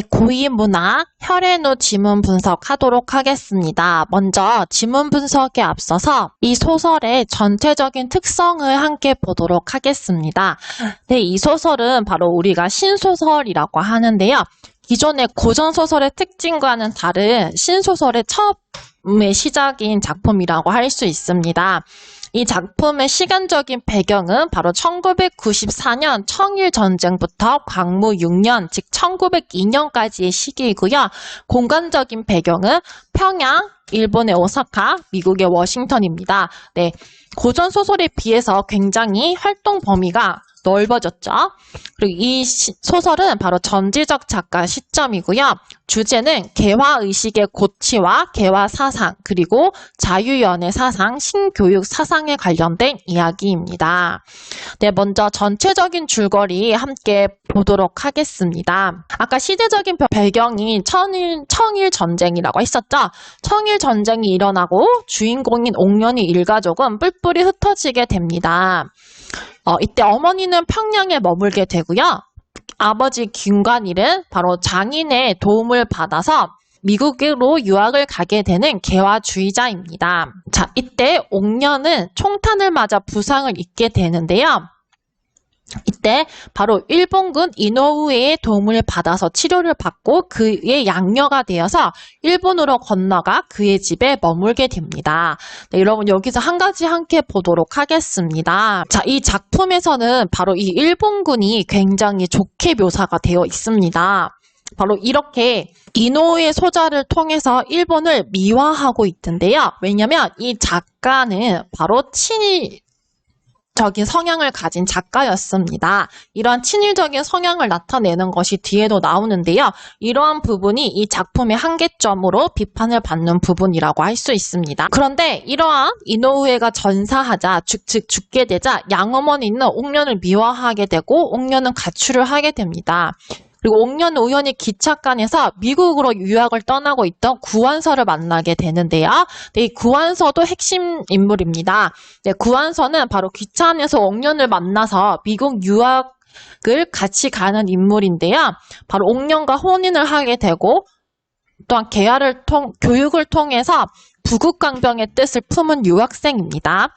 고위 문학 혈앤우 지문 분석하도록 하겠습니다. 먼저 지문 분석에 앞서서 이 소설의 전체적인 특성을 함께 보도록 하겠습니다. 네, 이 소설은 바로 우리가 신소설이라고 하는데요. 기존의 고전소설의 특징과는 다른 신소설의 처음의 시작인 작품이라고 할 수 있습니다. 이 작품의 시간적인 배경은 바로 1994년 청일전쟁부터 광무 6년, 즉 1902년까지의 시기이고요. 공간적인 배경은 평양, 일본의 오사카, 미국의 워싱턴입니다. 네, 고전소설에 비해서 굉장히 활동 범위가 넓어졌죠. 그리고 이 소설은 바로 전지적 작가 시점이고요. 주제는 개화의식의 고취와 개화사상, 그리고 자유연애 사상, 신교육 사상에 관련된 이야기입니다. 네, 먼저 전체적인 줄거리 함께 보도록 하겠습니다. 아까 시대적인 배경이 청일전쟁이라고 했었죠. 청일전쟁이 일어나고 주인공인 옥년이 일가족은 뿔뿔이 흩어지게 됩니다. 이때 어머니는 평양에 머물게 되고요. 아버지 김관일은 바로 장인의 도움을 받아서 미국으로 유학을 가게 되는 개화주의자입니다. 자, 이때 옥년은 총탄을 맞아 부상을 입게 되는데요. 이때 바로 일본군 이노우에의 도움을 받아서 치료를 받고 그의 양녀가 되어서 일본으로 건너가 그의 집에 머물게 됩니다. 네, 여러분 여기서 한 가지 함께 보도록 하겠습니다. 자, 이 작품에서는 바로 이 일본군이 굉장히 좋게 묘사가 되어 있습니다. 바로 이렇게 이노우의 소자를 통해서 일본을 미화하고 있던데요. 왜냐하면 이 작가는 바로 친일적인 성향을 가진 작가였습니다. 이러한 친일적인 성향을 나타내는 것이 뒤에도 나오는데요. 이러한 부분이 이 작품의 한계점으로 비판을 받는 부분이라고 할 수 있습니다. 그런데 이러한 이노우에가 전사하자, 즉 죽게 되자 양어머니는 옥년을 미화하게 되고 옥년은 가출을 하게 됩니다. 그리고 옥년 우연히 기차간에서 미국으로 유학을 떠나고 있던 구완서를 만나게 되는데요. 네, 이 구완서도 핵심 인물입니다. 네, 구완서는 바로 기차 안에서 옥년을 만나서 미국 유학을 같이 가는 인물인데요. 바로 옥년과 혼인을 하게 되고 또한 교육을 통해서 부국강병의 뜻을 품은 유학생입니다.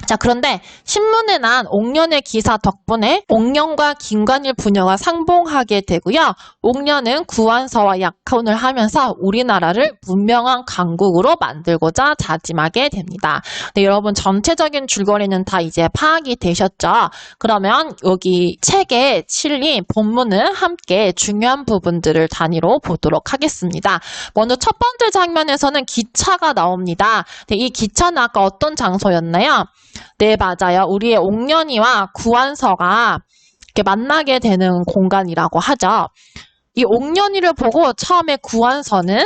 자, 그런데 신문에 난 옥년의 기사 덕분에 옥년과 김관일 부녀가 상봉하게 되고요. 옥년은 구완서와 약혼을 하면서 우리나라를 문명한 강국으로 만들고자 다짐하게 됩니다. 네, 여러분 전체적인 줄거리는 다 이제 파악이 되셨죠? 그러면 여기 책에 실린 본문을 함께 중요한 부분들을 단위로 보도록 하겠습니다. 먼저 첫 번째 장면에서는 기차가 나옵니다. 네, 이 기차는 아까 어떤 장소였나요? 네, 맞아요. 우리의 옥년이와 구완서가 이렇게 만나게 되는 공간이라고 하죠. 이 옥년이를 보고 처음에 구완서는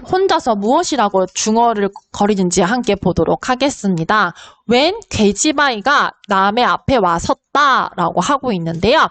혼자서 무엇이라고 중얼을 거리는지 함께 보도록 하겠습니다. 웬 계집아이가 남의 앞에 와 섰다라고 하고 있는데요.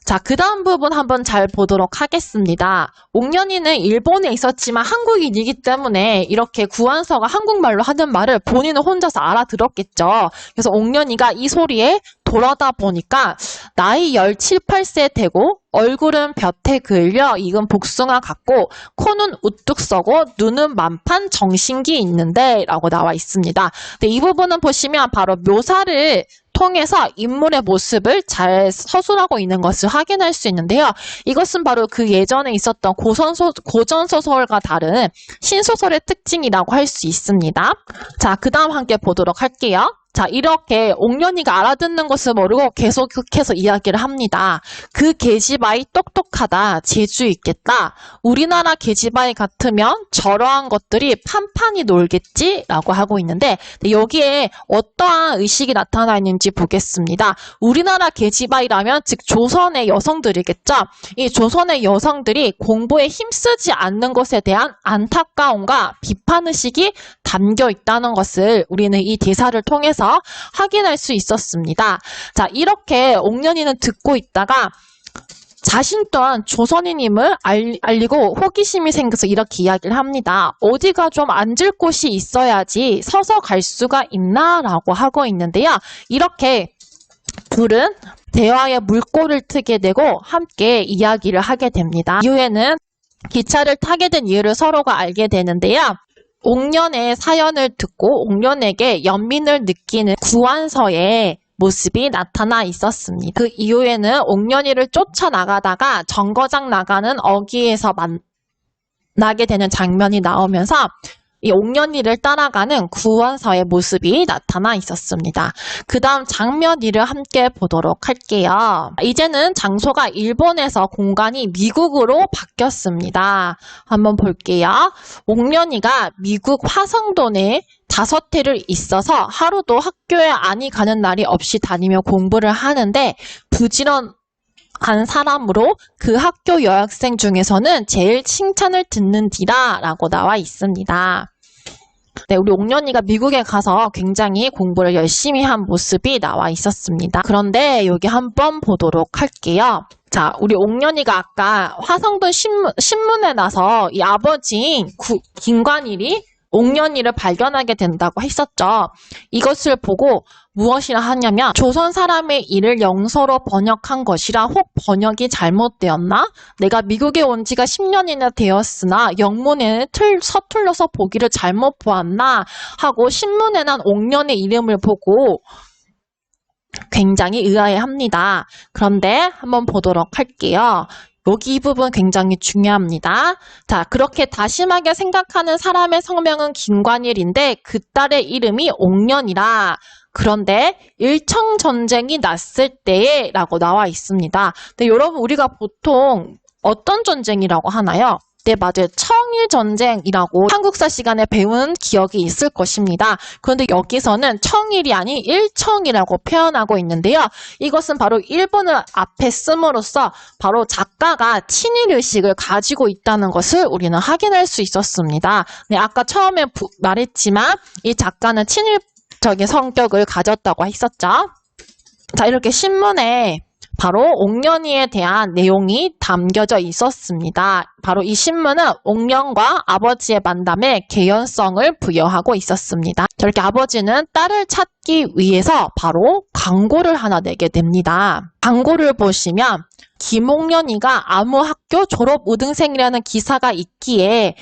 자, 그 다음 부분 한번 잘 보도록 하겠습니다. 옥년이는 일본에 있었지만 한국인이기 때문에 이렇게 구완서가 한국말로 하는 말을 본인은 혼자서 알아들었겠죠. 그래서 옥년이가 이 소리에 돌아다 보니까 나이 17, 8세 되고 얼굴은 볕에 그을려 익은 복숭아 같고 코는 우뚝 서고 눈은 만판 정신기 있는데 라고 나와 있습니다. 근데 이 부분은 보시면 바로 묘사를 통해서 인물의 모습을 잘 서술하고 있는 것을 확인할 수 있는데요. 이것은 바로 그 예전에 있었던 고전소설과 다른 신소설의 특징이라고 할 수 있습니다. 자, 그 다음 함께 보도록 할게요. 자, 이렇게 옥년이가 알아듣는 것을 모르고 계속해서 이야기를 합니다. 그 계집아이 똑똑하다, 재주 있겠다. 우리나라 계집아이 같으면 저러한 것들이 판판이 놀겠지? 라고 하고 있는데 여기에 어떠한 의식이 나타나 있는지 보겠습니다. 우리나라 계집아이라면 즉 조선의 여성들이겠죠. 이 조선의 여성들이 공부에 힘쓰지 않는 것에 대한 안타까움과 비판의식이 담겨 있다는 것을 우리는 이 대사를 통해서 확인할 수 있었습니다. 자, 이렇게 옥년이는 듣고 있다가 자신 또한 조선인임을 알리고 호기심이 생겨서 이렇게 이야기를 합니다. 어디가 좀 앉을 곳이 있어야지 서서 갈 수가 있나? 라고 하고 있는데요. 이렇게 둘은 대화의 물꼬를 트게 되고 함께 이야기를 하게 됩니다. 이후에는 기차를 타게 된 이유를 서로가 알게 되는데요. 옥년의 사연을 듣고 옥년에게 연민을 느끼는 구완서의 모습이 나타나 있었습니다. 그 이후에는 옥년이를 쫓아나가다가 정거장 나가는 어귀에서 만나게 되는 장면이 나오면서 이 옥년이를 따라가는 구원서의 모습이 나타나 있었습니다. 그 다음 장면 2를 함께 보도록 할게요. 이제는 장소가 일본에서 공간이 미국으로 바뀌었습니다. 한번 볼게요. 옥년이가 미국 화성동에 5회를 있어서 하루도 학교에 안이 가는 날이 없이 다니며 공부를 하는데 부지런한 사람으로 그 학교 여학생 중에서는 제일 칭찬을 듣는디다 라고 나와 있습니다. 네, 우리 옥년이가 미국에 가서 굉장히 공부를 열심히 한 모습이 나와 있었습니다. 그런데 여기 한번 보도록 할게요. 자, 우리 옥년이가 아까 화성동 신문에 나서 이 아버지인 김관일이 옥년이를 발견하게 된다고 했었죠. 이것을 보고 무엇이라 하냐면 조선 사람의 일을 영서로 번역한 것이라 혹 번역이 잘못되었나? 내가 미국에 온 지가 10년이나 되었으나 영문에 서툴러서 보기를 잘못 보았나? 하고 신문에 난 옥년의 이름을 보고 굉장히 의아해합니다. 그런데 한번 보도록 할게요. 여기 이 부분 굉장히 중요합니다. 자, 그렇게 다심하게 생각하는 사람의 성명은 김관일인데 그 딸의 이름이 옥년이라. 그런데 일청전쟁이 났을 때에 라고 나와 있습니다. 근데 여러분 우리가 보통 어떤 전쟁이라고 하나요? 네, 맞아요. 청일전쟁이라고 한국사 시간에 배운 기억이 있을 것입니다. 그런데 여기서는 청일이 아닌 일청이라고 표현하고 있는데요. 이것은 바로 일본을 앞에 씀으로써 바로 작가가 친일의식을 가지고 있다는 것을 우리는 확인할 수 있었습니다. 네, 아까 처음에 말했지만 이 작가는 친일적인 성격을 가졌다고 했었죠. 자, 이렇게 신문에 바로 옥년이에 대한 내용이 담겨져 있었습니다. 바로 이 신문은 옥년과 아버지의 만남에 개연성을 부여하고 있었습니다. 저렇게 아버지는 딸을 찾기 위해서 바로 광고를 하나 내게 됩니다. 광고를 보시면 김옥년이가 아무학교 졸업 우등생이라는 기사가 있기에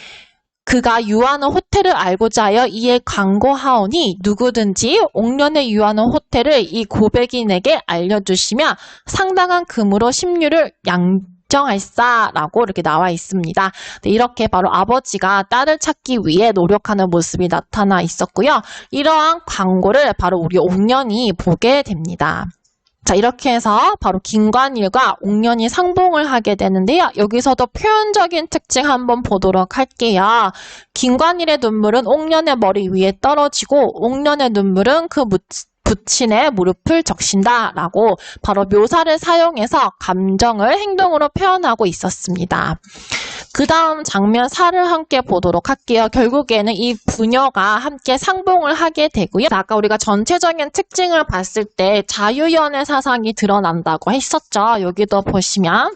그가 유하는 호텔을 알고자 하여 이에 광고하오니 누구든지 옥년에 유하는 호텔을 이 고백인에게 알려주시면 상당한 금으로 십류를 양정할사라고 이렇게 나와 있습니다. 네, 이렇게 바로 아버지가 딸을 찾기 위해 노력하는 모습이 나타나 있었고요. 이러한 광고를 바로 우리 옥년이 보게 됩니다. 자, 이렇게 해서 바로 김관일과 옥년이 상봉을 하게 되는데요. 여기서도 표현적인 특징 한번 보도록 할게요. 김관일의 눈물은 옥년의 머리 위에 떨어지고 옥년의 눈물은 그 부친의 무릎을 적신다 라고 바로 묘사를 사용해서 감정을 행동으로 표현하고 있었습니다. 그 다음 장면 4를 함께 보도록 할게요. 결국에는 이 부녀가 함께 상봉을 하게 되고요. 아까 우리가 전체적인 특징을 봤을 때 자유연애 사상이 드러난다고 했었죠. 여기도 보시면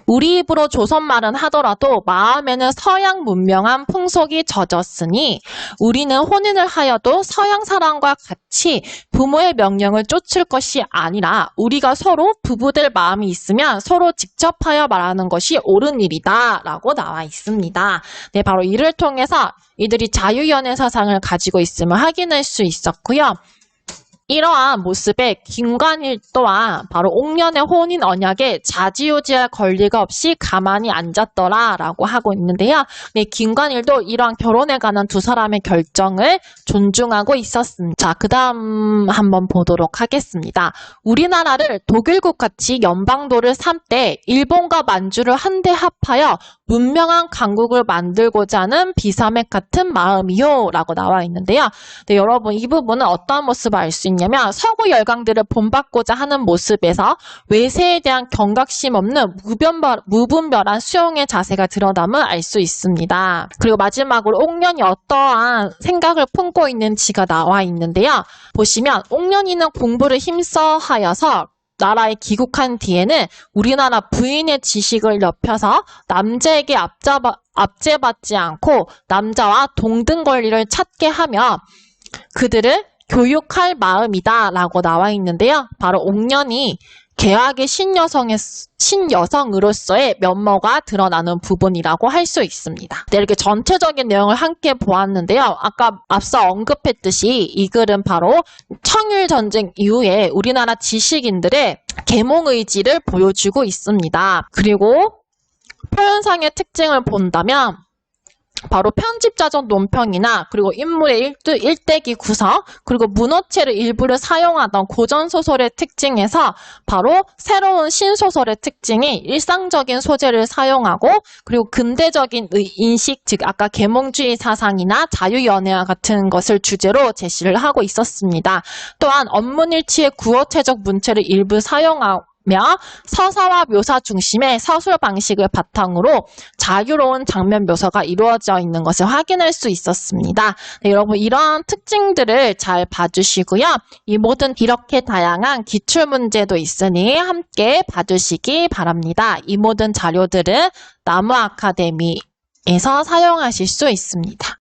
우리 입으로 조선말은 하더라도 마음에는 서양 문명한 풍속이 젖었으니 우리는 혼인을 하여도 서양 사람과 같이 부모의 명령을 쫓을 것이 아니라 우리가 서로 부부될 마음이 있으면 서로 직접 하여 말하는 것이 옳은 일이다 라고 나와 있습니다. 네, 바로 이를 통해서 이들이 자유연애 사상을 가지고 있음을 확인할 수 있었고요. 이러한 모습에 김관일 또한 바로 옥년의 혼인 언약에 좌지우지할 권리가 없이 가만히 앉았더라 라고 하고 있는데요. 네, 김관일도 이러한 결혼에 관한 두 사람의 결정을 존중하고 있었습니다. 자, 그 다음 한번 보도록 하겠습니다. 우리나라를 독일국 같이 연방도를 삼때 일본과 만주를 한데 합하여 문명한 강국을 만들고자 하는 비사맥 같은 마음이요 라고 나와 있는데요. 네, 여러분 이 부분은 어떤 모습을 알 수 있냐면 서구 열강들을 본받고자 하는 모습에서 외세에 대한 경각심 없는 무분별한 수용의 자세가 드러남을 알 수 있습니다. 그리고 마지막으로 옥년이 어떠한 생각을 품고 있는지가 나와 있는데요. 보시면 옥년이는 공부를 힘써 하여서 나라에 귀국한 뒤에는 우리나라 부인의 지식을 넓혀서 남자에게 압제받지 않고 남자와 동등 권리를 찾게 하며 그들을 교육할 마음이다 라고 나와 있는데요. 바로 옥년이 개학의 신여성으로서의 면모가 드러나는 부분이라고 할 수 있습니다. 네, 이렇게 전체적인 내용을 함께 보았는데요. 아까 앞서 언급했듯이 이 글은 바로 청일전쟁 이후에 우리나라 지식인들의 계몽의지를 보여주고 있습니다. 그리고 표현상의 특징을 본다면 바로 편집자적 논평이나 그리고 인물의 일대기 구성 그리고 문어체를 일부를 사용하던 고전소설의 특징에서 바로 새로운 신소설의 특징이 일상적인 소재를 사용하고 그리고 근대적인 인식 즉 아까 계몽주의 사상이나 자유연애와 같은 것을 주제로 제시를 하고 있었습니다. 또한 언문일치의 구어체적 문체를 일부 사용하고 서사와 묘사 중심의 서술 방식을 바탕으로 자유로운 장면 묘사가 이루어져 있는 것을 확인할 수 있었습니다. 네, 여러분 이러한 특징들을 잘 봐주시고요. 이 모든 이렇게 다양한 기출문제도 있으니 함께 봐주시기 바랍니다. 이 모든 자료들은 나무 아카데미에서 사용하실 수 있습니다.